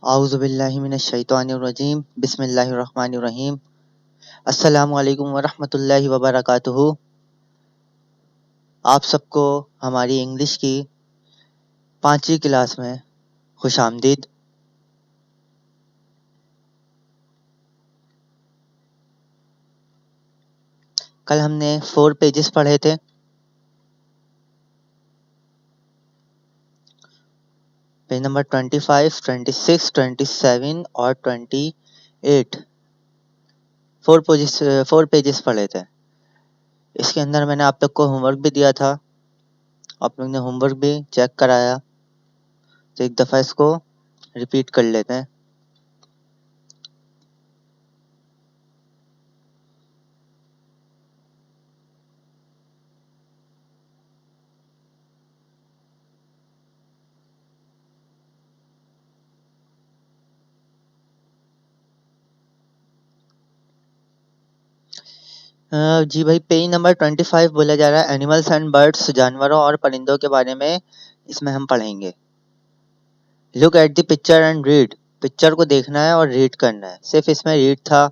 आऊज़ुबिल्लाहिमिनश्शैतानिर्रजीम बिस्मिल्लाहिर्रहमानिर्रहीम अस्सलामु अलैकुम वरहमतुल्लाहि वबरकातुहू। आप सबको हमारी इंग्लिश की 5वीं क्लास में खुशामदीद। कल हमने 4 पेजेस पढ़े थे। पेज नंबर 25, 26, 27 और 28 4 पेजेस पढ़े थे। इसके अंदर मैंने आप लोग को होमवर्क भी दिया था, आप लोग ने होमवर्क भी चेक कराया, तो एक दफ़ा इसको रिपीट कर लेते हैं। जी भाई, पेज नंबर 25 बोला जा रहा है एनिमल्स एंड बर्ड्स, जानवरों और परिंदों के बारे में इसमें हम पढ़ेंगे। Look at the picture and read, picture को देखना है और रीड करना है। सिर्फ इसमें रीड था।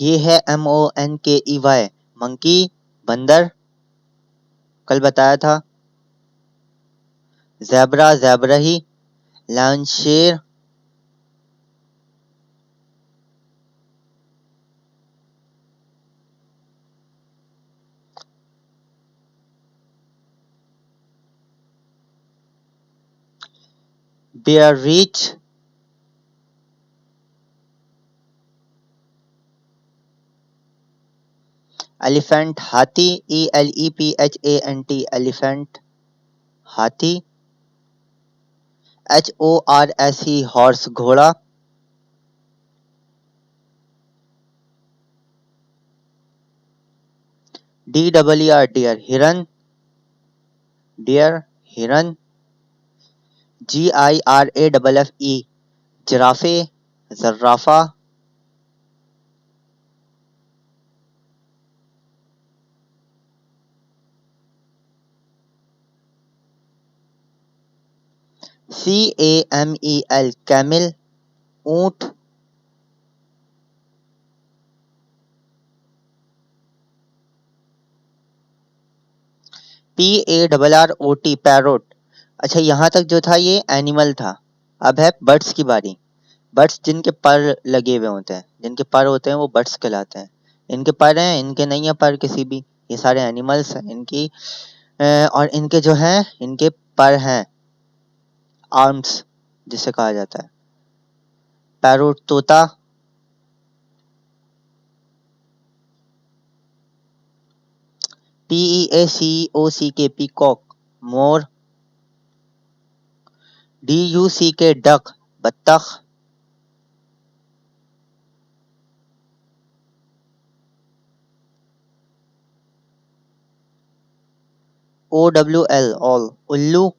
ये है MONKEY, मंकी, बंदर, कल बताया था। ज़ेब्रा, ज़ेब्राही, लायन, शेर, बेयर, रीच, एलिफेंट, हाथी, ELEPHANT, एलिफेंट, हाथी। HORSE, हॉर्स, घोड़ा। DEER, डियर, हिरन, डियर, हिरन। GIRAFFE, जिराफे, जर्राफा। CAMEL, कैमिल, ऊंट। PARROT, parrot. अच्छा, यहाँ तक जो था ये एनिमल था। अब है बर्ड्स की बारी। बर्ड्स जिनके पर लगे हुए होते हैं, जिनके पर होते हैं वो बर्ड्स कहलाते हैं। इनके पर हैं, इनके नहीं है पर किसी भी, ये सारे एनिमल्स हैं इनकी। और इनके जो हैं, इनके पर हैं, आर्म्स जिसे कहा जाता है। पैरोट, तोता। PEACOCK, पीकॉक, मोर। DUCK, डक, बत्तख। OWL, ऑल, उल्लू।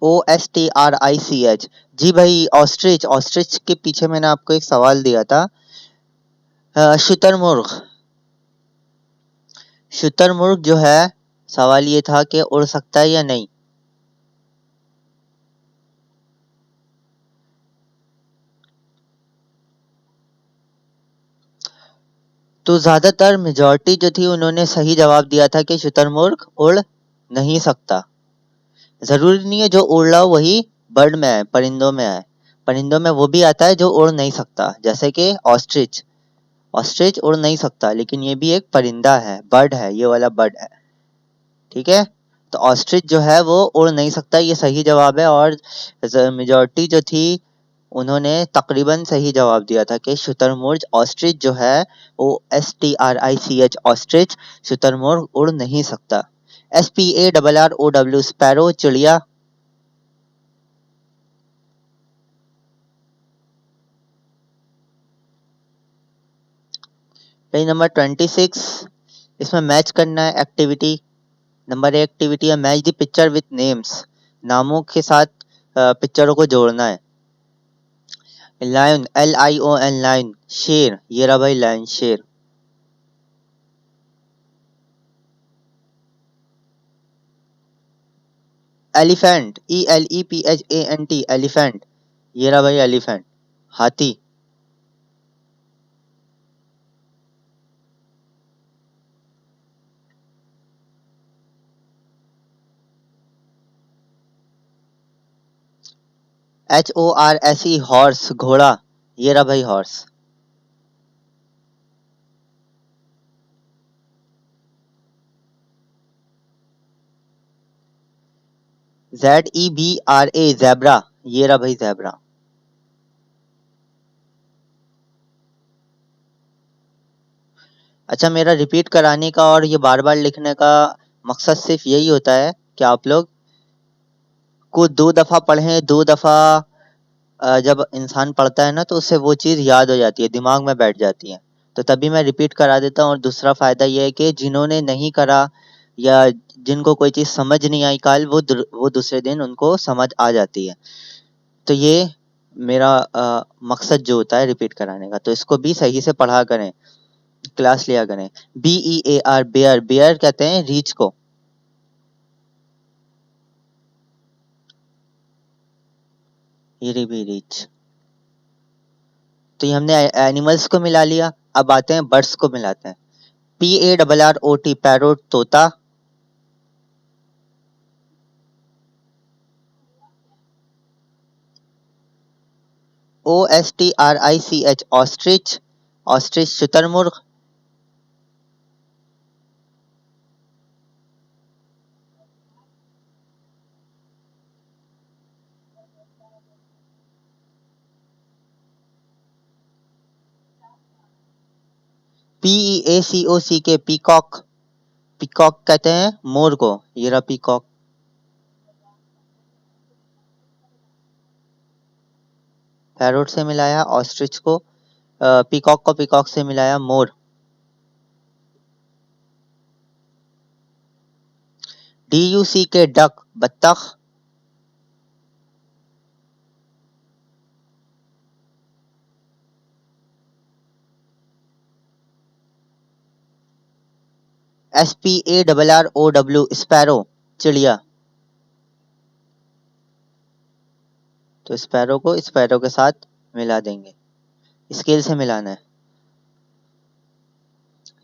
OSTRICH, जी भाई, ऑस्ट्रिच। ऑस्ट्रिच के पीछे मैंने आपको एक सवाल दिया था। शुतुरमुर्ग, शुतुरमुर्ग जो है, सवाल ये था कि उड़ सकता है या नहीं। तो ज्यादातर मेजॉरिटी जो थी उन्होंने सही जवाब दिया था कि शुतुरमुर्ग उड़ नहीं सकता। जरूरी नहीं है जो उड़ रहा हो वही बर्ड में आए, परिंदों में आए। परिंदों में वो भी आता है जो उड़ नहीं सकता, जैसे कि ऑस्ट्रिच। ऑस्ट्रिच उड़ नहीं सकता, लेकिन ये भी एक परिंदा है, बर्ड है, ये वाला बर्ड है। ठीक है, तो ऑस्ट्रिच जो है वो उड़ नहीं सकता, ये सही जवाब है। और मेजॉरिटी जो थी उन्होंने तकरीबन सही जवाब दिया था कि शुतुरमुर्ग, ऑस्ट्रिच जो है, OSTRICH, ऑस्ट्रिच, शुतुरमुर्ग उड़ नहीं सकता। SPARROW, स्पैरो, चिड़िया। पेज नंबर 26, इसमें मैच करना है एक्टिविटी। नंबर 1 एक्टिविटी है match the picture with names, नामों के साथ पिक्चरों को जोड़ना है। लायन, LION, लायन, शेर, ये रहा भाई लायन, शेर। Elephant, ELEPHANT, elephant. ये रहा भाई एलिफेंट, हाथी। HORSE, हॉर्स, घोड़ा। ये रहा भाई हॉर्स। ZEBRA, zebra. ये रहा भाई ज़ेब्रा। अच्छा, मेरा रिपीट कराने का और ये बार बार लिखने का मकसद सिर्फ यही होता है कि आप लोग को 2 दफ़ा पढ़ें, 2 दफ़ा जब इंसान पढ़ता है ना तो उससे वो चीज़ याद हो जाती है, दिमाग में बैठ जाती है। तो तभी मैं रिपीट करा देता हूँ। और दूसरा फ़ायदा ये है कि जिन्होंने नहीं करा या जिनको कोई चीज़ समझ नहीं आई कल, वो दूसरे दिन उनको समझ आ जाती है। तो ये मेरा मकसद जो होता है रिपीट कराने का। तो इसको भी सही से पढ़ा करें, क्लास लिया करें। BEAR, बेयर, बेयर कहते हैं रीछ को। ये भी रीछ। तो ये हमने एनिमल्स को मिला लिया। अब आते हैं बर्ड्स को मिलाते हैं। PARROT, पैरोट, तोता। OSTRICH, ऑस्ट्रिच, ऑस्ट्रिच शुतुरमुर्ग। PEACOCK, पीकॉक, पीकॉक कहते हैं मोर को। ये रहा पीकॉक। पैरोट से मिलाया ऑस्ट्रिच को, पीकॉक को पीकॉक से मिलाया मोर। DUCK, डक, बत्तख। SPARROW, स्पैरो, चिड़िया। तो स्पैरो को स्पैरो के साथ मिला देंगे, स्केल से मिलाना है।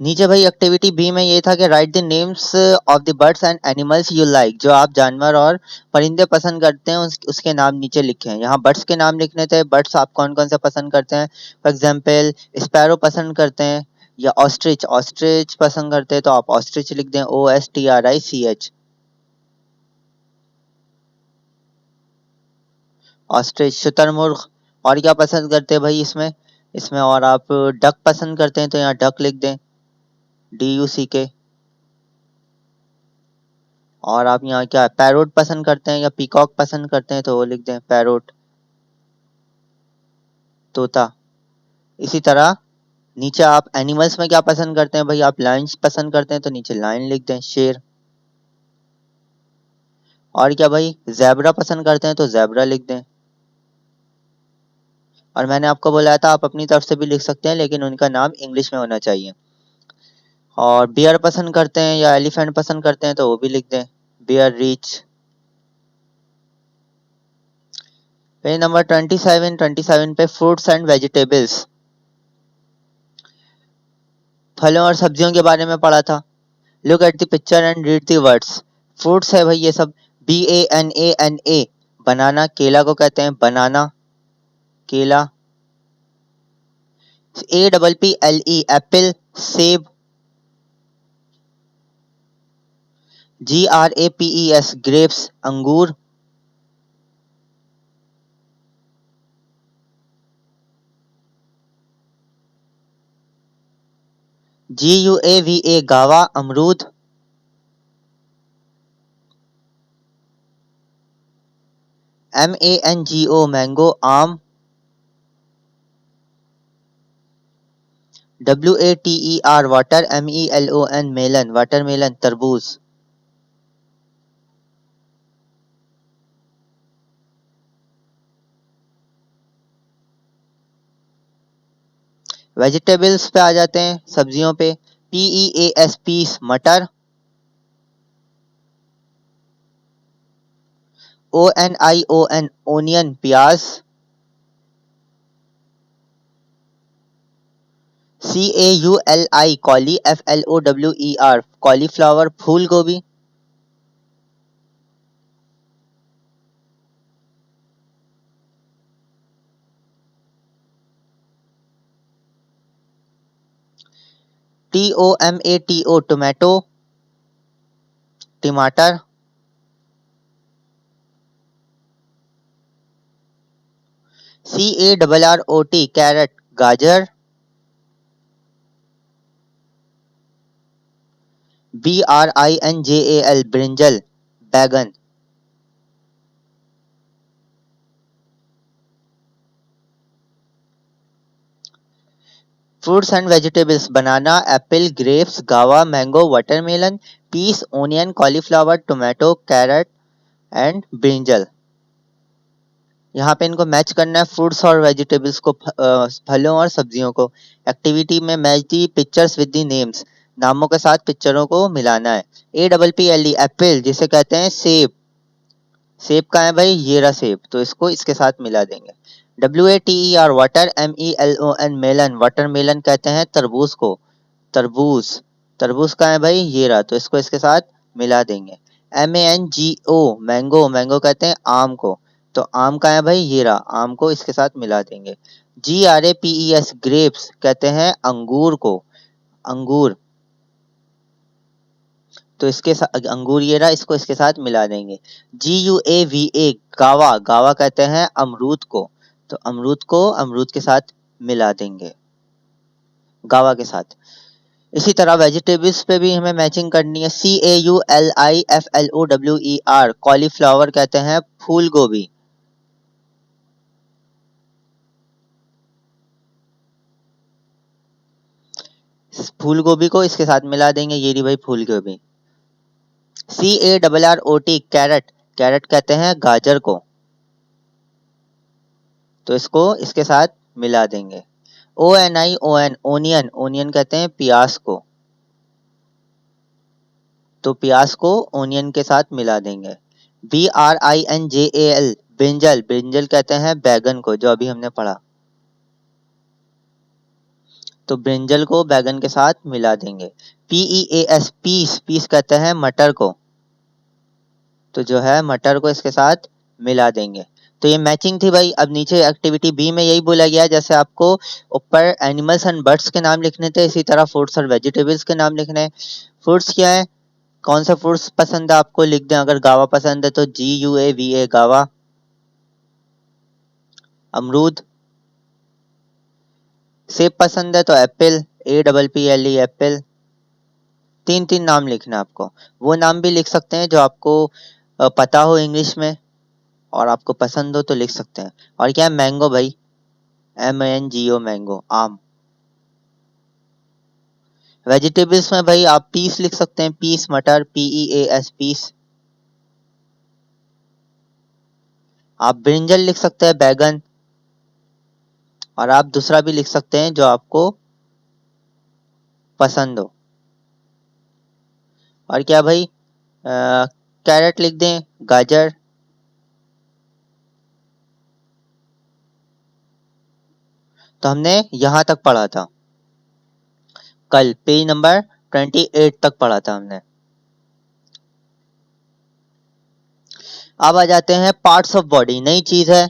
नीचे भाई एक्टिविटी बी में ये था कि right the names of the birds and animals you like. जो आप जानवर और परिंदे पसंद करते हैं उसके नाम नीचे लिखे हैं। यहाँ बर्ड्स के नाम लिखने थे। बर्ड्स आप कौन कौन से पसंद करते हैं? फॉर एग्जाम्पल स्पैरो पसंद करते हैं, या ऑस्ट्रिच, ऑस्ट्रिच पसंद करते हैं तो आप ऑस्ट्रिच लिख दें, OSTRICH, ऑस्ट्रिच। शुतुरमुर्ग। और क्या पसंद करते हैं भाई इसमें? इसमें और आप डक पसंद करते हैं तो यहाँ डक लिख दें, DUCK। और आप यहाँ क्या पैरोट पसंद करते हैं या पीकॉक पसंद करते हैं तो वो लिख दें पैरोट, तोता। इसी तरह नीचे आप एनिमल्स में क्या पसंद करते हैं भाई? आप लायंस पसंद करते हैं तो नीचे लायन लिख दें, शेर। और क्या भाई ज़ेब्रा पसंद करते हैं तो ज़ेब्रा लिख दें। और मैंने आपको बोला था आप अपनी तरफ से भी लिख सकते हैं, लेकिन उनका नाम इंग्लिश में होना चाहिए। और बियर पसंद करते हैं या एलिफेंट पसंद करते हैं तो वो भी लिख दें, बियर, रीच। पेज नंबर 27 पे फ्रूट्स एंड वेजिटेबल्स, फलों और सब्जियों के बारे में पढ़ा था। Look at the picture and read the words. Fruits है भाई ये सब, BANANA, बनाना, केला को कहते हैं बनाना, केला। APPLE, एप्पल, सेब। GRAPES, ग्रेप्स, अंगूर। GUAVA, गावा, अमरूद। MANGO, मैंगो, आम। WATER, water, MELON, melon, watermelon, तरबूज। वेजिटेबल्स पे आ जाते हैं, सब्जियों पे। PEAS, पीस, मटर। ONION ओनियन प्याज, CAULI कॉली FLOWER कॉलीफ्लावर फूल गोभी, TOMATO टोमेटो टमाटर, CARROT कैरेट गाजर, BRINJAL ब्रिंजल बैगन। Fruits and vegetables banana, apple, grapes, guava, mango, watermelon, peas, onion, cauliflower, tomato, carrot and brinjal. यहाँ पे इनको मैच करना है, फ्रूट्स और वेजिटेबल्स को, फलों और सब्जियों को। एक्टिविटी में match the pictures with the names, नामों के साथ पिक्चरों को मिलाना है। APPLE एप्पल, जिसे कहते हैं सेब, सेब का है भाई, ये रहा सेब, तो इसको इसके साथ मिला देंगे। WATER water, MELON melon, watermelon कहते हैं तरबूज को, तरबूज, तरबूज का है भाई, ये रहा, तो इसको इसके साथ मिला देंगे। MANGO मैंगो, मैंगो कहते हैं आम को, तो आम का है भाई, ये रहा, आम को इसके साथ मिला देंगे। GRAPES ग्रेप्स कहते हैं अंगूर को, अंगूर, तो इसके साथ अंगूर, ये रहा, इसको इसके साथ मिला देंगे। GUAVA गावा, गावा कहते हैं अमरूद को, तो अमरूद को अमरूद के साथ मिला देंगे, गावा के साथ। इसी तरह वेजिटेबल्स पे भी हमें मैचिंग करनी है। CAULIFLOWER कॉलीफ्लावर कहते हैं फूल गोभी, फूल गोभी को इसके साथ मिला देंगे, ये रही भाई फूल गोभी। CARROT कैरेट, कैरेट कहते हैं गाजर को, तो इसको इसके साथ मिला देंगे। ONION ओनियन, ओनियन कहते हैं प्याज को, तो प्याज को ओनियन के साथ मिला देंगे। BRINJAL ब्रिंजल, ब्रिंजल कहते हैं बैगन को, जो अभी हमने पढ़ा, तो ब्रिंजल को बैगन के साथ मिला देंगे। PEAS पीस, पीस कहते हैं मटर को, तो जो है मटर को इसके साथ मिला देंगे। तो ये मैचिंग थी भाई। अब नीचे एक्टिविटी बी में यही बोला गया, जैसे आपको ऊपर एनिमल्स एंड बर्ड्स के नाम लिखने थे, इसी तरह फ्रूट्स और वेजिटेबल्स के नाम लिखने हैं। फ्रूट्स क्या है, कौन सा फ्रूट्स पसंद है आपको लिख दें, अगर गावा पसंद है तो GUAVA गावा, अमरूद, सेब पसंद है तो एप्पल, APPLE एप्पल। तीन तीन नाम लिखना है आपको, वो नाम भी लिख सकते हैं जो आपको पता हो इंग्लिश में और आपको पसंद हो तो लिख सकते हैं। और क्या है, मैंगो भाई, MANGO मैंगो, आम। वेजिटेबल्स में भाई आप पीस लिख सकते हैं, पीस मटर, PEAS पीस। आप ब्रिंजल लिख सकते हैं बैगन, और आप दूसरा भी लिख सकते हैं जो आपको पसंद हो। और क्या भाई, कैरेट लिख दें, गाजर। तो हमने यहां तक पढ़ा था, कल पेज नंबर 28 तक पढ़ा था हमने। अब आ जाते हैं पार्ट्स ऑफ बॉडी, नई चीज है,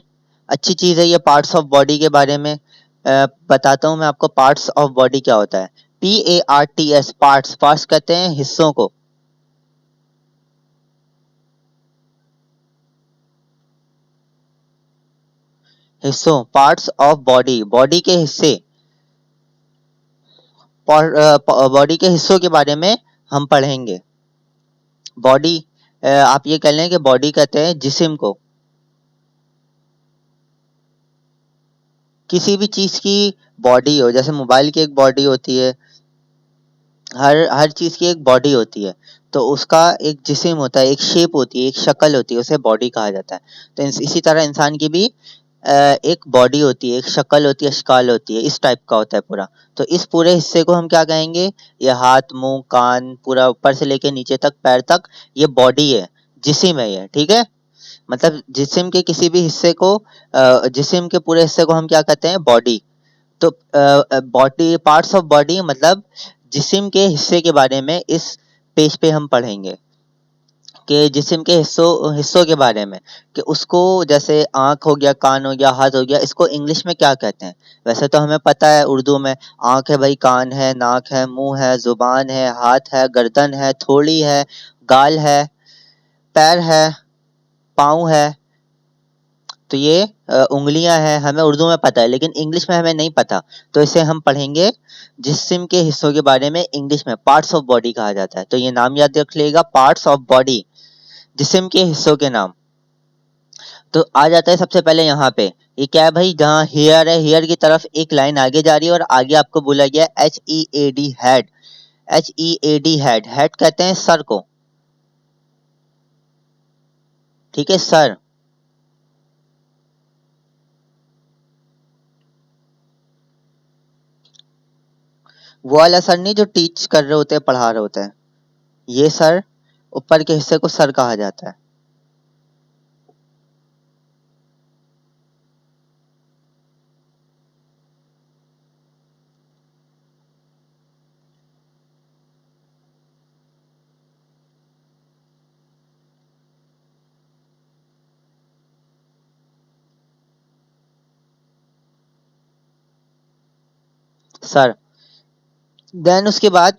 अच्छी चीज है ये पार्ट्स ऑफ बॉडी के बारे में। बताता हूं मैं आपको पार्ट्स ऑफ बॉडी क्या होता है। PARTS पार्ट्स, पार्ट्स कहते हैं हिस्सों को, हिस्सों, पार्ट्स ऑफ बॉडी, बॉडी के हिस्से, बॉडी के हिस्सों के बारे में हम पढ़ेंगे। बॉडी, आप ये कह लें कि बॉडी कहते हैं जिस्म को, किसी भी चीज की बॉडी हो, जैसे मोबाइल की एक बॉडी होती है, हर चीज की एक बॉडी होती है, तो उसका एक जिस्म होता है, एक शेप होती है, एक शक्ल होती है, उसे बॉडी कहा जाता है। तो इसी तरह इंसान की भी एक बॉडी होती है, एक शक्ल होती है, शक्ल होती है, इस टाइप का होता है पूरा। तो इस पूरे हिस्से को हम क्या कहेंगे, ये हाथ, मुंह, कान, पूरा ऊपर से लेके नीचे तक, पैर तक, ये बॉडी है, जिस्म है ये, ठीक है। मतलब जिस्म के किसी भी हिस्से को जिस्म के पूरे हिस्से को हम क्या कहते हैं? बॉडी। तो बॉडी, पार्ट्स ऑफ बॉडी मतलब जिस्म के हिस्से के बारे में इस पेज पे हम पढ़ेंगे कि जिस्म के हिस्सों हिस्सों के बारे में, कि उसको जैसे आँख हो गया, कान हो गया, हाथ हो गया, इसको इंग्लिश में क्या कहते हैं? वैसे तो हमें पता है उर्दू में आँख है भाई, कान है, नाक है, मुंह है, जुबान है, हाथ है, गर्दन है, थोड़ी है, गाल है, पैर है, पाँव है, तो ये उंगलियां हैं, हमें उर्दू में पता है, लेकिन इंग्लिश में हमें नहीं पता। तो इसे हम पढ़ेंगे, जिस्म के हिस्सों के बारे में इंग्लिश में पार्ट्स ऑफ बॉडी कहा जाता है। तो ये नाम याद रख लेगा, पार्ट्स ऑफ बॉडी, जिस्म के हिस्सों के नाम। तो आ जाता है सबसे पहले यहाँ पे, ये क्या है भाई? जहाँ हेयर है, हेयर की तरफ एक लाइन आगे जा रही है और आगे आपको बोला गया HEAD, head. HEAD, head. Head कहते हैं सर को, ठीक है, सर। वो वाला सर नहीं जो टीच कर रहे होते हैं, पढ़ा रहे होते हैं, ये सर, ऊपर के हिस्से को सर कहा जाता है। सर। देन उसके बाद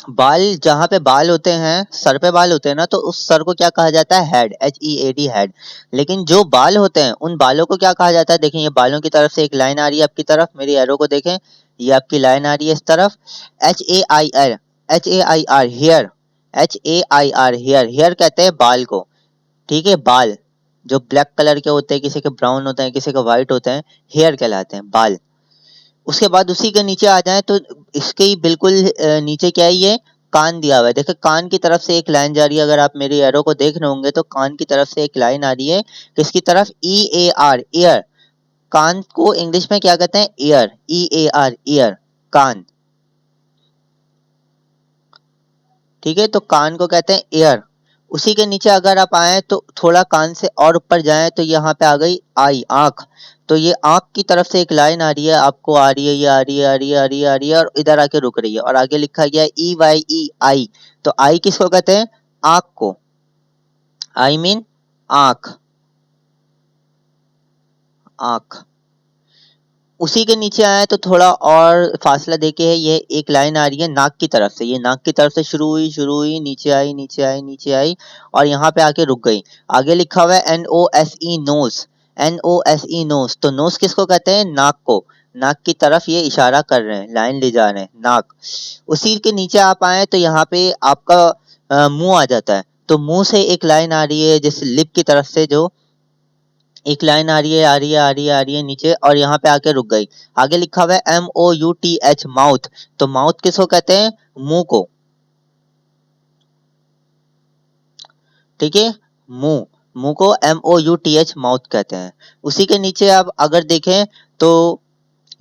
बाल, जहाँ पे बाल होते हैं, सर पे बाल होते हैं ना, तो उस सर को क्या कहा जाता है? हेड। HEAD, head. लेकिन जो बाल होते हैं उन बालों को क्या कहा जाता है? देखें, ये बालों की तरफ से एक लाइन आ रही है आपकी तरफ, मेरी एरो को देखें, ये आपकी लाइन आ रही है इस तरफ। HAIR, HAIR, hair. HAIR, hair. Hair कहते हैं बाल को, ठीक है, बाल जो ब्लैक कलर के होते हैं, किसी के ब्राउन होते हैं, किसी के व्हाइट होते हैं, हेयर कहलाते हैं, बाल। उसके बाद उसी के नीचे आ जाए तो इसके ही बिल्कुल नीचे क्या है? ये कान दिया हुआ है। देखो, कान की तरफ से एक लाइन जा रही है, अगर आप मेरी एरो को देख रहे होंगे तो कान की तरफ से एक लाइन आ रही है, किसकी तरफ? EAR, year. कान को इंग्लिश में क्या कहते हैं? ईयर। EAR, ईयर, कान, ठीक है। तो कान को कहते हैं ईयर। उसी के नीचे अगर आप आए तो थोड़ा कान से और ऊपर जाएं तो यहाँ पे आ गई आई, आंख। तो ये आंख की तरफ से एक लाइन आ रही है, आपको आ रही है, ये आ रही है, आ रही है, आ रही है, आ रही है, और इधर आके रुक रही है, और आगे लिखा गया है EYE, आई। तो आई किसको कहते हैं? आंख को। आई मीन आंख, आंख। उसी के नीचे आए तो थोड़ा और फासला देके है, ये एक लाइन आ रही है नाक की तरफ से, ये नाक की तरफ से शुरू हुई, नीचे आई, नीचे आई, नीचे आई, और यहाँ पे आके रुक गई। आगे लिखा हुआ है NOSE, नोज। NOSE, nose. तो नोज किसको कहते हैं? नाक को। नाक की तरफ ये इशारा कर रहे हैं, लाइन ले जा रहे हैं, नाक। उसी के नीचे आप आए तो यहाँ पे आपका मुंह आ जाता है। तो मुंह से एक लाइन आ रही है, जैसे लिप की तरफ से जो एक लाइन आ रही है, आ रही है, आ रही है, आ रही है नीचे, और यहाँ पे आके रुक गई। आगे लिखा हुआ है MOUTH, माउथ। तो माउथ किसको कहते हैं? मुंह को, ठीक है, मुंह। मुंह को MOUTH, माउथ कहते हैं। उसी के नीचे आप अगर देखें तो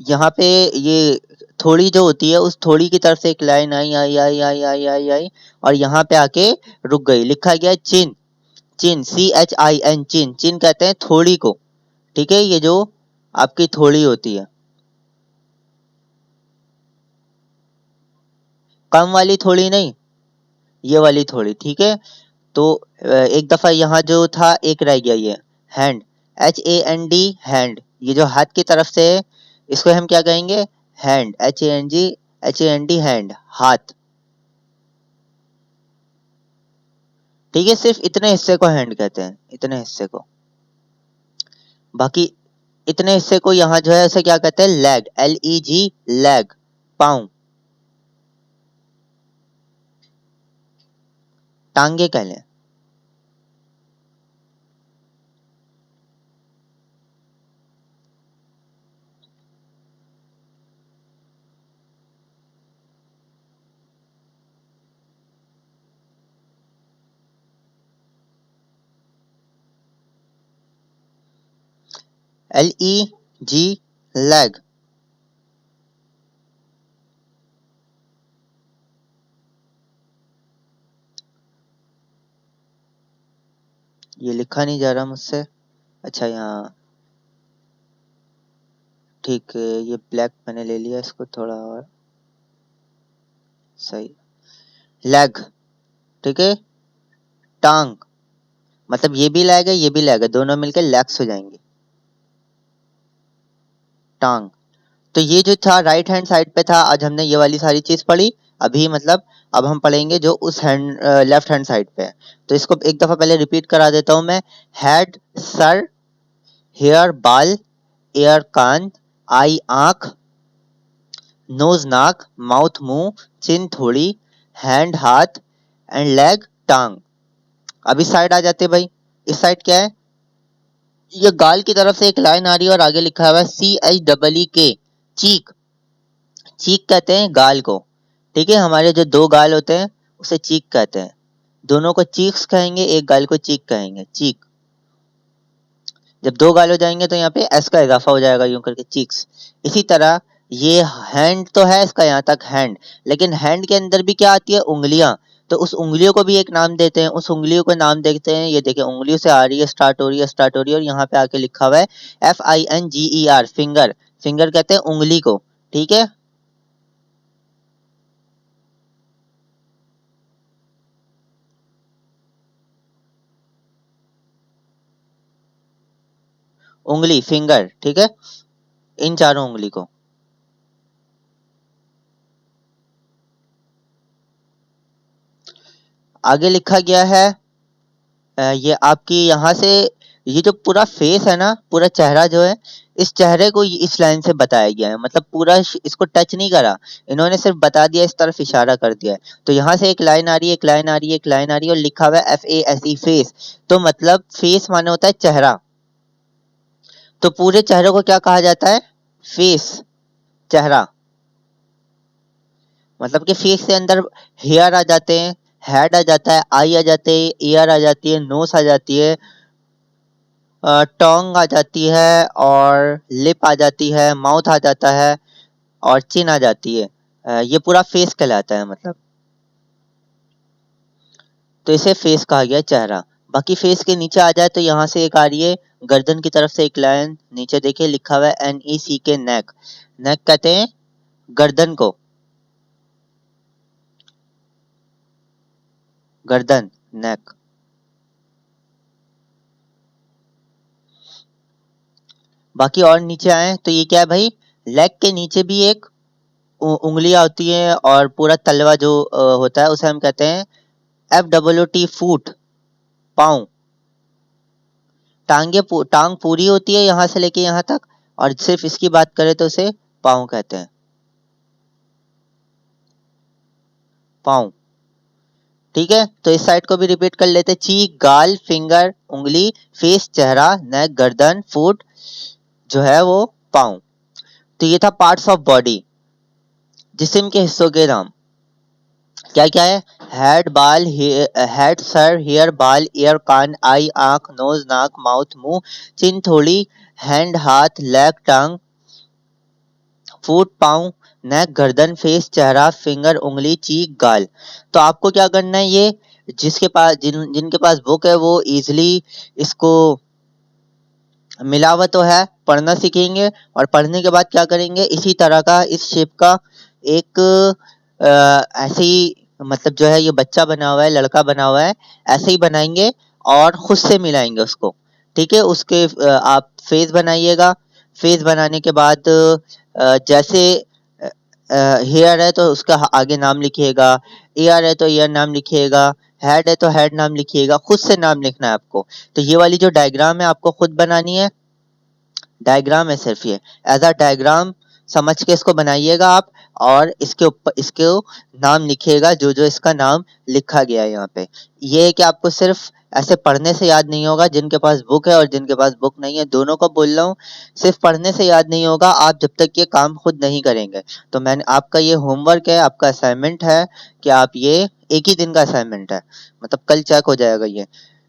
यहाँ पे ये थोड़ी जो होती है, उस थोड़ी की तरफ से एक लाइन आई, आई, आई, आई, आई, आई, आई, और यहाँ पे आके रुक गई। लिखा गया है चिन। चिन, CHIN, चिन। चिन कहते हैं थोड़ी को, ठीक है, ये जो आपकी थोड़ी होती है, कम वाली थोड़ी नहीं, ये वाली थोड़ी, ठीक है। तो एक दफा यहाँ जो था एक रह गया, ये हैंड। HAND, hand. ये जो हाथ की तरफ से है, इसको हम क्या कहेंगे? हैंड। HAND, हैंड, हाथ, ठीक है। सिर्फ इतने हिस्से को हैंड कहते हैं, इतने हिस्से को। बाकी इतने हिस्से को यहाँ जो है उसे क्या कहते हैं? लेग। LEG, लेग, पाँव, टांगे कह लें। LEG, leg. ये लिखा नहीं जा रहा मुझसे। अच्छा यहाँ ठीक है, ये ब्लैक मैंने ले लिया इसको थोड़ा और सही। लेग, ठीक है। टांग, मतलब ये भी लेग है ये भी लेग है, दोनों मिलकर लेग्स हो जाएंगे। टांग। तो ये जो था राइट हैंड साइड पे था, आज हमने ये वाली सारी चीज पढ़ी। अभी मतलब अब हम पढ़ेंगे जो उस हैंड लेफ्ट हैंड साइड पे है। तो इसको एक दफा पहले रिपीट करा देता हूं मैं। हेड सर, हेयर बाल, एयर कान, आई आंख, नोज नाक, माउथ मुंह, चिन थोड़ी, हैंड हाथ, एंड लेग टांग। अब इस साइड आ जाते भाई। इस साइड क्या है, ये गाल की तरफ से एक लाइन आ रही है और आगे लिखा हुआ है CHEE, चीक। चीक कहते हैं गाल को, ठीक है। हमारे जो दो गाल होते हैं उसे चीक कहते हैं। दोनों को चीक्स कहेंगे, एक गाल को चीक कहेंगे, चीक। जब दो गाल हो जाएंगे तो यहाँ पे एस का इजाफा हो जाएगा, यूं करके चीक्स। इसी तरह ये हैंड तो है इसका यहाँ तक हैंड, लेकिन हैंड के अंदर भी क्या आती है, उंगलियां। तो उस उंगलियों को भी एक नाम देते हैं, उस उंगलियों को नाम देते हैं। ये देखिए उंगलियों से आ रही है, स्टार्ट हो रही है, स्टार्ट हो रही है, और यहाँ पे आके लिखा हुआ है FINGER, फिंगर। फिंगर कहते हैं उंगली को, ठीक है। उंगली, फिंगर, ठीक है, इन चारों उंगली को। आगे लिखा गया है ये आपकी यहाँ से, ये जो पूरा फेस है ना, पूरा चेहरा जो है, इस चेहरे को इस लाइन से बताया गया है। मतलब पूरा इसको टच नहीं करा इन्होंने, सिर्फ बता दिया, इस तरफ इशारा कर दिया है। तो यहाँ से एक लाइन आ रही है, एक लाइन आ रही है, एक लाइन आ रही है, और लिखा हुआ है FASE, फेस। तो मतलब फेस माने होता है चेहरा। तो पूरे चेहरे को क्या कहा जाता है, फेस, चेहरा। मतलब कि फेस से अंदर हेयर आ जाते हैं, हेड आ जाता है, आई आ जाते हैं, ईयर आ जाती है, नोस आ जाती है, टोंग आ जाती है, और लिप आ जाती है, माउथ आ जाता है, और चिन आ जाती है। ये पूरा फेस कहलाता है मतलब। तो इसे फेस कहा गया, चेहरा। बाकी फेस के नीचे आ जाए तो यहाँ से एक आ रही है गर्दन की तरफ से एक लाइन, नीचे देखिए लिखा हुआ है NECK, नेक। नेक कहते हैं गर्दन को, गर्दन, नेक। बाकी और नीचे आए तो ये क्या है भाई, लेग के नीचे भी एक उंगलियां होती है, और पूरा तलवा जो होता है उसे हम कहते हैं FWT, फूट, पाँव। टांग पूरी होती है यहाँ से लेके यहाँ तक, और सिर्फ इसकी बात करें तो उसे पाँव कहते हैं, पाँव। ठीक है, तो इस साइड को भी रिपीट कर लेते हैं। चीक, गाल, फिंगर, उंगली, फेस, चेहरा, नेक, गर्दन, फुट, जो है वो पाँव। तो ये था पार्ट्स ऑफ बॉडी, जिस्म के हिस्सों के नाम। क्या क्या है, हेड बाल, हेड सर, हेयर बाल, ईयर कान, आई आंख, नोज नाक, माउथ मुंह, चिन थोड़ी, हैंड हाथ, लेग टंग, फुट पाँव, नेक गर्दन, फेस चेहरा, फिंगर उंगली, चीक गाल। तो आपको क्या करना है, ये जिसके पास जिनके पास बुक है वो इजिली इसको मिला हुआ तो है, पढ़ना सीखेंगे, और पढ़ने के बाद क्या करेंगे, इसी तरह का इस शेप का एक ऐसे ही, मतलब जो है ये बच्चा बना हुआ है, लड़का बना हुआ है, ऐसे ही बनाएंगे और खुद से मिलाएंगे उसको। ठीक है, उसके आप फेस बनाइएगा। फेस बनाने के बाद जैसे हेयर है तो उसका आगे नाम लिखिएगा, ईयर है तो ईयर नाम लिखिएगा, हेड है तो हेड नाम लिखिएगा, खुद से नाम लिखना है आपको। तो ये वाली जो डायग्राम है आपको खुद बनानी है, डायग्राम है सिर्फ ये, एज अ डायग्राम समझ के इसको बनाइएगा आप, और इसके ऊपर इसके नाम लिखिएगा, जो जो इसका नाम लिखा गया है यहाँ पे। ये है कि आपको सिर्फ ऐसे पढ़ने से याद नहीं होगा, जिनके पास बुक है और जिनके पास बुक नहीं है दोनों को बोल रहा हूँ, सिर्फ पढ़ने से याद नहीं होगा आप जब तक ये काम खुद नहीं करेंगे। तो मैंने आपका ये होमवर्क है, आपका असाइनमेंट है कि आप ये एक ही दिन का असाइनमेंट है, मतलब कल चेक हो जाएगा ये।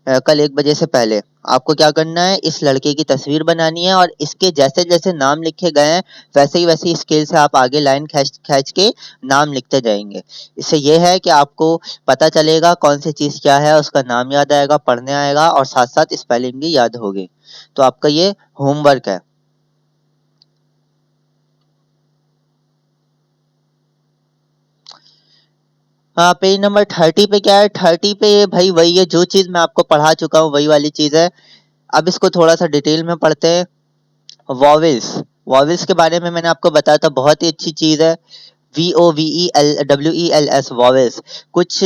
कल 1 बजे से पहले आपको क्या करना है, इस लड़के की तस्वीर बनानी है और इसके जैसे जैसे नाम लिखे गए हैं वैसे ही स्केल से आप आगे लाइन खींच खींच के नाम लिखते जाएंगे। इससे ये है कि आपको पता चलेगा कौन सी चीज़ क्या है, उसका नाम याद आएगा, पढ़ने आएगा और साथ साथ स्पेलिंग भी याद होगी। तो आपका ये होमवर्क है। हाँ, पेज नंबर 30 पे क्या है, 30 पे ये भाई वही है, जो चीज़ मैं आपको पढ़ा चुका हूँ वही वाली चीज़ है। अब इसको थोड़ा सा डिटेल में पढ़ते हैं। वॉवेल्स, वॉवेल्स के बारे में मैंने आपको बताया था, बहुत ही अच्छी चीज़ है। VOWELS vowels. कुछ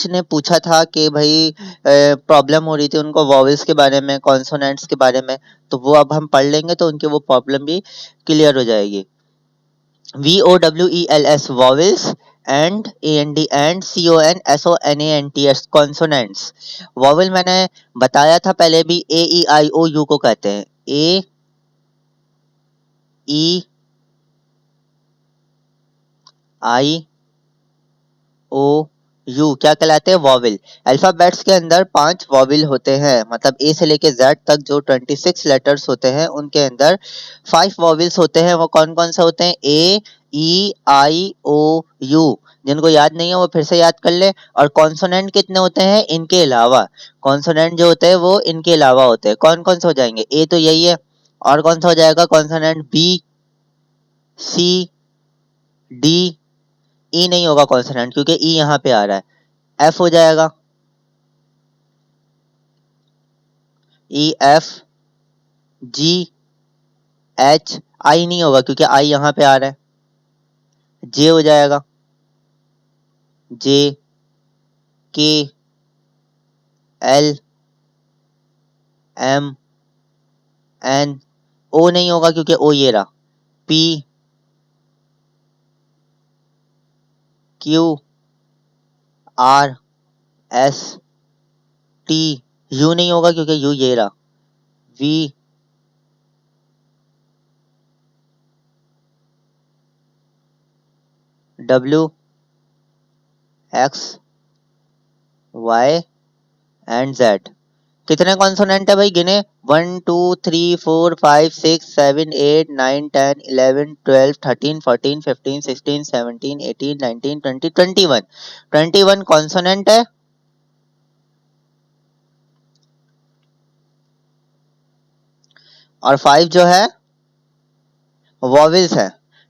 ने पूछा था कि भाई प्रॉब्लम हो रही थी उनको वॉवेल्स के बारे में, कॉन्सोनेंट्स के बारे में, तो वो अब हम पढ़ लेंगे तो उनकी वो प्रॉब्लम भी क्लियर हो जाएगी। VOWELS vowels and CONSONANTS consonants। Vowel मैंने बताया था पहले भी, AEIOU को कहते हैं। AEIOU क्या कहलाते हैं, वॉवेल। अल्फाबेट्स के अंदर 5 वॉवेल होते हैं, मतलब ए से लेके जेड तक जो 26 लेटर्स होते हैं उनके अंदर 5 वॉवेल्स होते हैं। वो कौन कौन से होते हैं, AEIOU। जिनको याद नहीं है वो फिर से याद कर ले। और कॉन्सोनेंट कितने होते हैं इनके अलावा, कॉन्सोनेंट जो होते हैं वो इनके अलावा होते हैं। कौन कौन से हो जाएंगे, ए तो यही है, और कौन सा हो जाएगा कॉन्सोनेंट, बी, सी, डी। ई नहीं होगा कॉन्सोनेंट क्योंकि ई यहाँ पे आ रहा है। एफ हो जाएगा, EF, G, H। आई नहीं होगा क्योंकि आई यहाँ पे आ रहा है। जे हो जाएगा, J, K, L, M, N। ओ नहीं होगा क्योंकि ओ ये रहा। P, Q, R, S, T। U नहीं होगा क्योंकि यू ये रहा। V, W, X, Y and Z। कितने कॉन्सोनेंट है भाई, गिने, 1 2 3 4 5 6 7 8 9 10 11 12 13 14 15 16 17 18 19 20 21। 21 कॉन्सोनेंट है और 5 जो है वॉवेल्स है।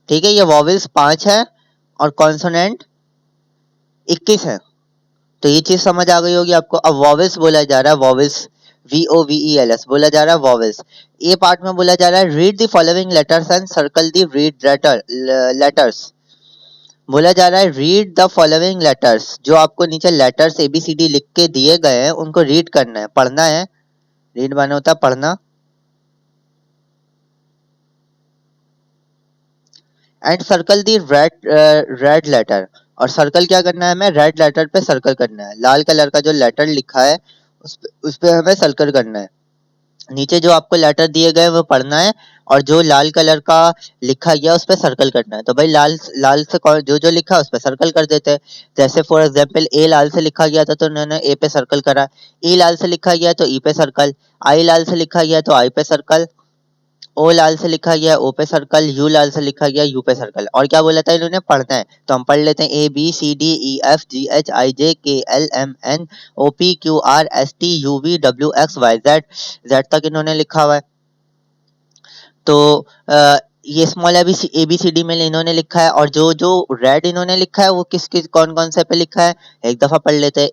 ठीक है, ये वॉवेल्स 5 है और कॉन्सोनेंट 21 है। तो ये चीज समझ आ गई होगी आपको। अब वॉवेल्स बोला जा रहा है, वॉवेल्स, VOVELS बोला जा रहा है वॉवेल्स। ए पार्ट में बोला जा रहा है, read the following letters and circle the red letters. बोला जा रहा है रीड द फॉलोइंग लेटर्स, जो आपको नीचे लेटर्स ABCD लिख के दिए गए हैं उनको रीड करना है, पढ़ना है। रीड माने होता है पढ़ना। And circle the red letter, और सर्कल क्या करना है हमें, रेड लेटर पे सर्कल करना है। लाल कलर का जो लेटर लिखा है उस पे हमें सर्कल करना है। नीचे जो आपको लेटर दिए गए वो पढ़ना है और जो लाल कलर का लिखा गया उस पर सर्कल करना है। तो भाई लाल लाल से जो जो लिखा है उस पर सर्कल कर देते हैं। जैसे फॉर एग्जांपल ए लाल से लिखा गया था तो उन्होंने ए पे सर्कल करा, ई लाल से लिखा गया तो ई पे सर्कल, आई लाल से लिखा गया तो आई पे सर्कल, ओ लाल से लिखा गया ओ पे सर्कल, यू लाल से लिखा गया यू पे सर्कल। और क्या बोला था इन्होंने, पढ़ना है। तो हम पढ़ लेते हैं, ABCDEFGHIJKLMN OPQRSTUVWXYZ, जेड तक इन्होंने लिखा हुआ है। तो ये स्मॉल ABCD में इन्होंने लिखा है, और जो जो रेड इन्होंने लिखा है वो किस किस कौन कौन से पे लिखा है, एक दफा पढ़ लेते हैं।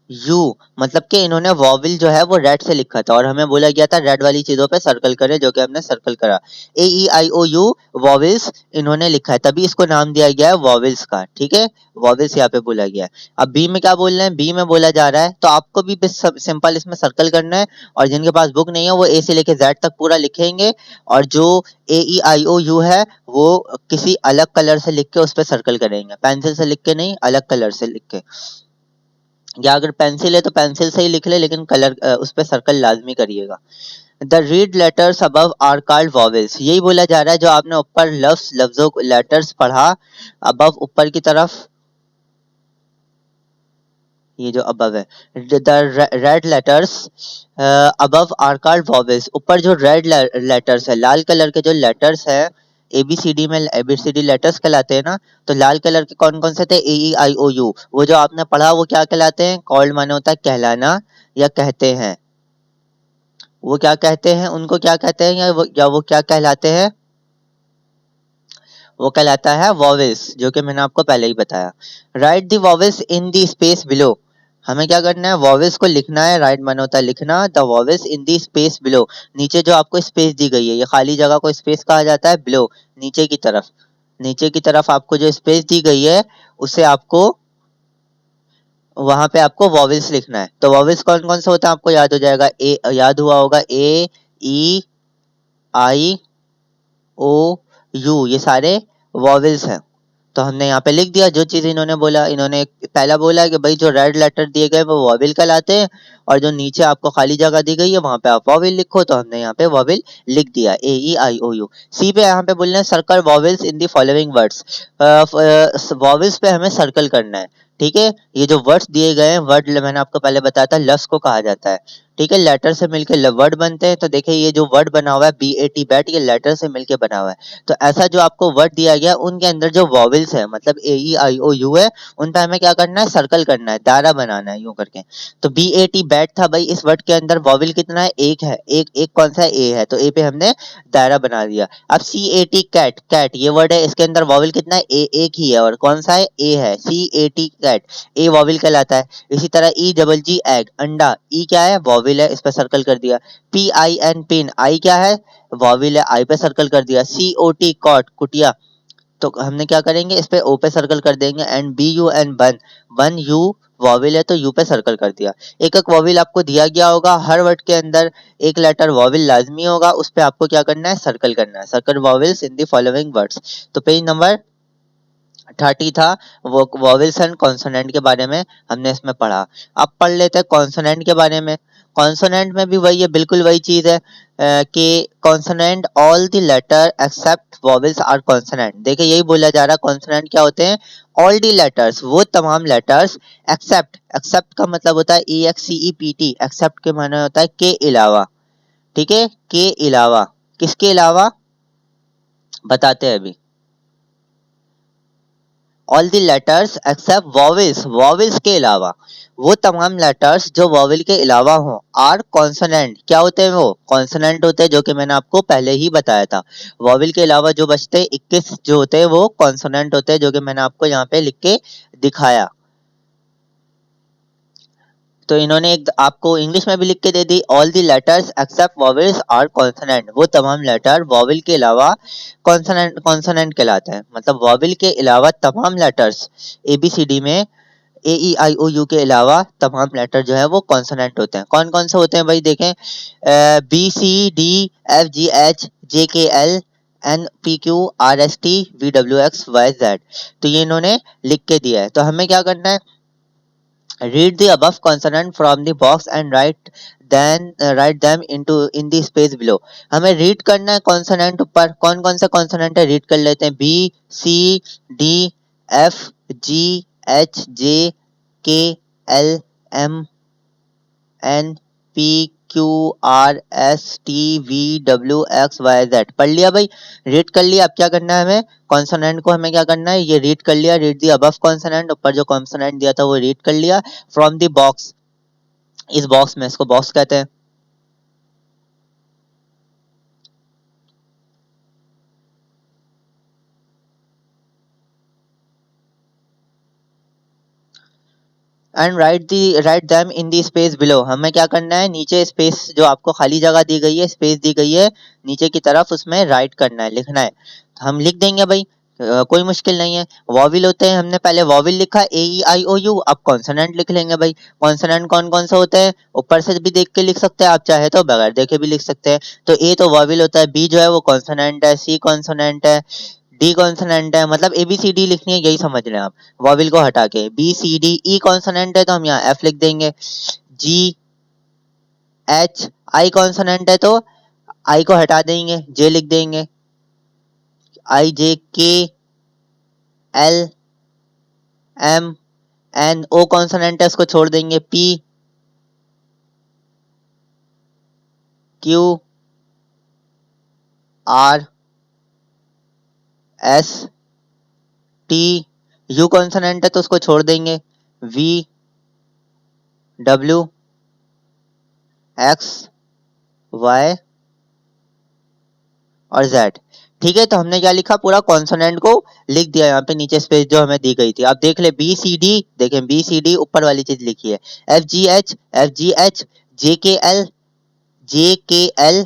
AEIOU, मतलब कि इन्होंने वॉवेल जो है वो रेड से लिखा था और हमें बोला गया था रेड वाली चीजों पे सर्कल करें, जो कि हमने सर्कल करा। AEIOU वॉवेल्स इन्होंने लिखा है, तभी इसको नाम दिया गया है वॉवेल्स का। ठीक है, वॉवेल्स यहाँ पे बोला गया है। अब बी में क्या बोल रहे हैं, बी में बोला जा रहा है, तो आपको भी सिंपल इसमें सर्कल करना है, और जिनके पास बुक नहीं है वो ए से लेके जेड तक पूरा लिखेंगे, और जो AEIOU है वो किसी अलग कलर से लिख के उस पर सर्कल करेंगे, पेंसिल से लिख के नहीं, अलग कलर से लिख के। या अगर पेंसिल है तो पेंसिल से ही लिख ले, लेकिन कलर उस पर सर्कल लाजमी करिएगा। The red letters above are called vowels, यही बोला जा रहा है जो आपने ऊपर लफ्जों लेटर्स पढ़ा, अबव ऊपर की तरफ, ये जो अबव है, the red letters above are called vowels. ऊपर जो रेड लेटर्स है, लाल कलर के जो लेटर्स है, एबीसीडी में एबीसीडी लेटर्स कहलाते हैं ना, तो लाल कलर के कौन कौन से थे, ए ई आई ओ यू, वो जो आपने पढ़ा वो क्या कहलाते हैं, कॉल्ड माने होता है कहलाना या कहते हैं, वो क्या कहते हैं, उनको क्या कहते हैं, या वो क्या कहलाते हैं, वो कहलाता है वॉवेल्स, जो कि मैंने आपको पहले ही बताया। Right the vowels in the space below, हमें क्या करना है, वॉवेल्स को लिखना है, राइट माने होता है लिखना, the vowels in the space below, नीचे जो आपको स्पेस दी गई है, ये खाली जगह को स्पेस कहा जाता है, बिलो नीचे की तरफ, नीचे की तरफ आपको जो स्पेस दी गई है उसे आपको वहां पे आपको वॉवेल्स लिखना है। तो वॉवेल्स कौन कौन से होते हैं आपको याद हो जाएगा, ए याद हुआ होगा, ए ई आई ओ यू, ये सारे वॉवेल्स हैं। तो हमने यहाँ पे लिख दिया जो चीज इन्होंने बोला। इन्होंने पहला बोला कि भाई जो रेड लेटर दिए गए वो वॉवेल कहलाते हैं, और जो नीचे आपको खाली जगह दी गई है वहां पे आप वॉवेल लिखो, तो हमने यहाँ पे वॉवेल लिख दिया, ए ई आई ओ यू। सी पे यहाँ पे बोलना है circle vowels in the following words, vowels पे हमें सर्कल करना है। ठीक है, ये जो वर्ड्स दिए गए हैं, वर्ड मैंने आपको पहले बताया था लफ्ज को कहा जाता है। ठीक है, लेटर से मिलकर वर्ड बनते हैं। तो देखिए ये जो वर्ड बना हुआ है बी ए टी बैट, ये लेटर से मिलकर बना हुआ है। तो ऐसा जो आपको वर्ड दिया गया उनके अंदर जो वॉवेल्स है, मतलब ए ई आई ओ यू है, उन पे हमें क्या करना है, सर्कल करना है, दायरा बनाना है यूं करके। तो बी ए टी बैट था भाई, इस वर्ड के अंदर वॉवेल कितना है, एक है, एक एक कौन सा है, ए है, तो ए पे हमने दायरा बना दिया। अब सी ए टी कैट, कैट ये वर्ड है, इसके अंदर वॉवेल कितना है, ए एक ही है, और कौन सा है, ए है, C A T cat, A vowel कहलाता है। इसी तरह ई डबल जी एग, अंडा, ई क्या है, वॉवेल है, इस पर सर्कल कर दिया। पी आई एन पिन, आई क्या है, वॉवेल है, आई पे सर्कल कर दिया। सी ओ टी कॉट, कुटिया, तो हमने क्या करेंगे, इस पे ओ पे सर्कल कर देंगे। एंड बी यू एन बन, बन यू वॉवेल है, तो यू पे सर्कल कर दिया। एक एक वॉवेल आपको दिया गया होगा, हर वर्ड के अंदर एक लेटर वॉवेल लाजमी होगा, उस पे आपको क्या करना है, सर्कल करना है, circle vowels in the following words. तो पेज नंबर 30 था, वो वॉवेल्स एंड कॉन्सोनेंट के बारे में हमने इसमें पढ़ा। अब पढ़ लेते हैं कॉन्सोनेंट के बारे में। कॉन्सोनेंट में भी वही है, बिल्कुल वही चीज है कि consonant all the letter except vowels are consonant. देखिए यही बोला जा रहा है, कॉन्सोनेंट क्या होते हैं, ऑल द लेटर्स, वो तमाम लेटर्स, एक्सेप्ट, एक्सेप्ट का मतलब होता है ई एक्स सी ई पी टी, एक्सेप्ट के माने होता है के अलावा। ठीक है, के अलावा, किसके अलावा बताते हैं अभी। All the letters except vowels, vowels के अलावा, वो तमाम लेटर्स जो वॉवेल के अलावा हों, आर कॉन्सोनेंट, क्या होते हैं, वो कॉन्सोनेंट होते हैं, जो कि मैंने आपको पहले ही बताया था। वॉवेल के अलावा जो बचते हैं 21 जो होते हैं वो कॉन्सोनेंट होते हैं, जो कि मैंने आपको यहाँ पे लिख के दिखाया। तो इन्होंने एक आपको इंग्लिश में भी लिख के दे दी, all the letters except vowels are consonant, वो तमाम लेटर वॉवेल के अलावा कॉन्सोनेंट, कॉन्सोनेंट कहलाते हैं। मतलब वॉवेल के अलावा तमाम लेटर्स एबीसीडी में, ए ई आई ओ यू के अलावा तमाम लेटर जो है वो कॉन्सोनेंट होते हैं। कौन कौन से होते हैं भाई, देखें, B C D F G H J K L N P Q R S T V W X Y Z. तो ये इन्होंने लिख के दिया है। तो हमें क्या करना है, read the above consonant from the box and write them into in the space below। हमें रीड करना है कॉन्सोनेंट ऊपर, कौन कौन सा कॉन्सोनेंट है रीड कर लेते हैं, B C D F G H J K L M N P Q R S T V W X Y Z. पढ़ लिया भाई, रीड कर लिया। अब क्या करना है हमें, कॉन्सोनेंट को हमें क्या करना है, ये रीड कर लिया, रीड दी अबव कॉन्सोनेंट, ऊपर जो कॉन्सोनेंट दिया था वो रीड कर लिया, फ्रॉम द बॉक्स, इस बॉक्स में, इसको बॉक्स कहते हैं। And write them in the space below, हमें क्या करना है, नीचे स्पेस जो आपको खाली जगह दी गई है, स्पेस दी गई है नीचे की तरफ, उसमें राइट करना है, लिखना है। तो हम लिख देंगे भाई, कोई मुश्किल नहीं है। वॉविल होते हैं, हमने पहले वॉविल लिखा ए ई आई ओ यू, अब कॉन्सोनेंट लिख लेंगे भाई। कॉन्सोनेंट कौन कौन से होते हैं, ऊपर से भी देख के लिख सकते हैं आप, चाहे तो बगैर देखे भी लिख सकते हैं। तो ए तो वॉविल होता है, बी जो है वो कॉन्सोनेंट है, सी कॉन्सोनेंट है, डी कॉन्सोनेंट है, मतलब ए बी सी डी लिखनी है, यही समझ लें आप, वॉविल को हटा के। बी सी डी, ई कॉन्सोनेंट है तो हम यहाँ एफ लिख देंगे, जी एच, आई कॉन्सोनेंट है तो आई को हटा देंगे, जे लिख देंगे, I J K L M N, O consonant है उसको छोड़ देंगे, P, Q, R, S, T, U consonant है तो उसको छोड़ देंगे, वी, डब्ल्यू, एक्स, वाई और जेड। ठीक है, तो हमने क्या लिखा, पूरा कॉन्सोनेंट को लिख दिया यहाँ पे नीचे स्पेस जो हमें दी गई थी। अब देख ले बी सी डी, देखें बी सी डी ऊपर वाली चीज लिखी है, F G H, F G H, J K L, J K L,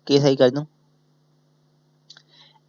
K सही कर दूं,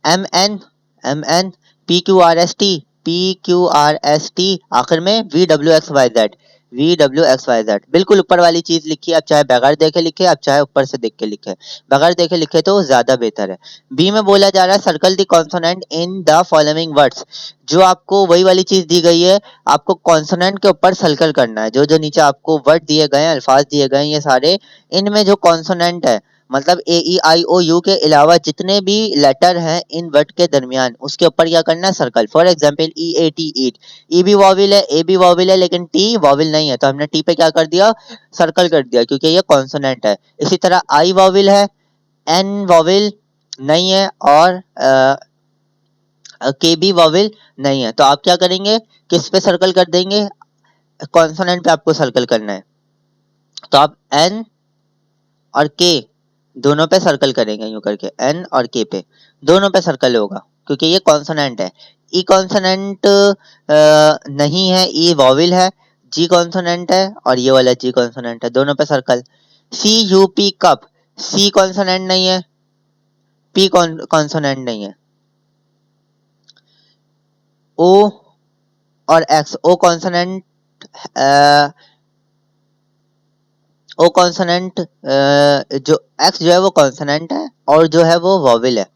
M N, M N, P Q R S T, P Q R S T, आखिर में V W X Y Z, V W X Y Z. बिल्कुल ऊपर वाली चीज लिखी है, आप चाहे बगैर देखे लिखे, आप चाहे ऊपर से देख के लिखे, बगैर देखे लिखे तो ज्यादा बेहतर है। बी में बोला जा रहा है circle the consonant in the following words, जो आपको वही वाली चीज दी गई है, आपको कॉन्सोनेंट के ऊपर सर्कल करना है। जो जो नीचे आपको वर्ड दिए गए हैं, अल्फाज दिए गए हैं, ये सारे, इनमें जो कॉन्सोनेंट है, मतलब ए ई आई ओ यू के अलावा जितने भी लेटर हैं इन वर्ड के दरमियान, उसके ऊपर क्या करना है, circle. For example E A T, eat, E भी वॉविल है, ए भी वॉविल है, लेकिन टी वॉविल नहीं है, तो हमने टी पे क्या कर दिया, सर्कल कर दिया, क्योंकि ये कॉन्सोनेंट है। इसी तरह आई वॉविल है, एन वॉविल नहीं है, और के भी वॉविल नहीं है, तो आप क्या करेंगे, किस पे सर्कल कर देंगे, कॉन्सोनेंट पे आपको सर्कल करना है। तो आप एन और के दोनों पे सर्कल करेंगे, यूं करके एन और के पे दोनों पे सर्कल होगा, क्योंकि ये कॉन्सोनेंट है। ई कॉन्सोनेंट नहीं है, ई वॉविल है, जी कॉन्सोनेंट है, और ये वाला जी कॉन्सोनेंट है, दोनों पे सर्कल। सी यू पी कप, सी कॉन्सोनेंट नहीं है, पी कॉन्सोनेंट नहीं है। ओ और एक्स, ओ कॉन्सोनेंट, ओ कॉन्सोनेंट, जो एक्स जो है वो कॉन्सोनेंट है, और जो है वो वॉविल है,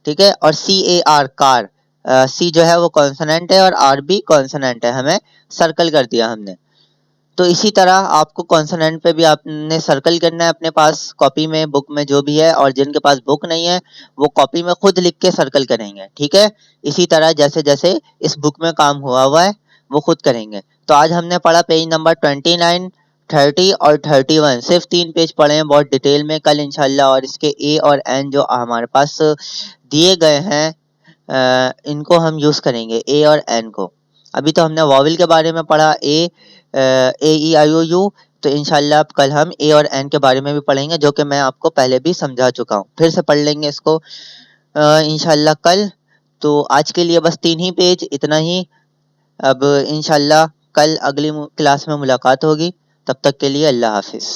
ठीक है। और सी ए आर, कार, सी जो है वो कॉन्सोनेंट है और आर भी कॉन्सोनेंट है, हमें सर्कल कर दिया हमने। तो इसी तरह आपको कॉन्सोनेंट पे भी आपने सर्कल करना है अपने पास कॉपी में, बुक में जो भी है, और जिनके पास बुक नहीं है वो कॉपी में खुद लिख के सर्कल करेंगे, ठीक है। इसी तरह जैसे जैसे इस बुक में काम हुआ है वो खुद करेंगे। तो आज हमने पढ़ा पेज नंबर 29, 30 और 31, सिर्फ 3 पेज पढ़े हैं बहुत डिटेल में। कल इंशाल्लाह और इसके ए और एन जो हमारे पास दिए गए हैं, इनको हम यूज करेंगे, ए और एन को। अभी तो हमने वॉवल के बारे में पढ़ा, ए ई आई ओ यू, तो इंशाल्लाह अब कल हम ए और एन के बारे में भी पढ़ेंगे, जो कि मैं आपको पहले भी समझा चुका हूँ, फिर से पढ़ लेंगे इसको इंशाल्लाह कल। तो आज के लिए बस 3 ही पेज, इतना ही। अब इंशाल्लाह कल अगली क्लास में मुलाकात होगी, तब तक के लिए अल्लाह हाफिज़।